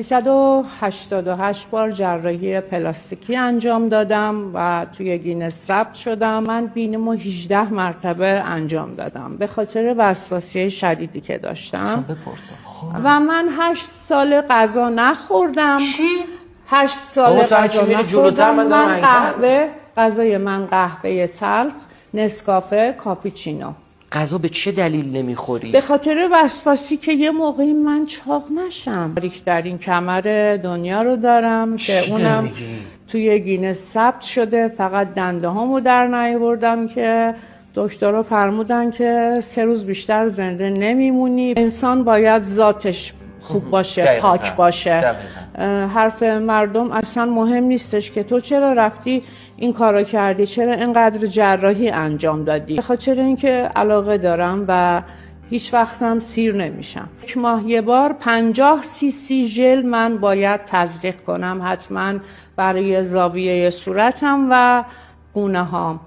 388 بار جراحی پلاستیکی انجام دادم و توی گینس ثبت شدم. من بینیمو 18 مرتبه انجام دادم به خاطر وسواسی شدیدی که داشتم. و من 8 سال غذا نخوردم. چی؟ 8 سال غذا نخوردم. من غذای من قهوه تلخ، نسکافه، کاپوچینو. غذا به چه دلیل نمیخوری؟ به خاطر وسواسی که یه موقعی من چاق نشم. باریک‌ترین کمر دنیا رو دارم که اونم توی گینس ثبت شده. فقط دنده هامو در نیاوردم که دکترها فرمودن که 3 روز بیشتر زنده نمیمونی. انسان باید ذاتش خوب باشه، پاک باشه. حرف مردم اصلا مهم نیستش که تو چرا رفتی این کارو کردی، چرا اینقدر جراحی انجام دادی. به خاطر اینکه علاقه دارم و هیچ وقتم سیر نمیشم. 1 ماه یه بار 50 cc ژل من باید تزریق کنم حتما برای زاویه صورتم و گونه هام.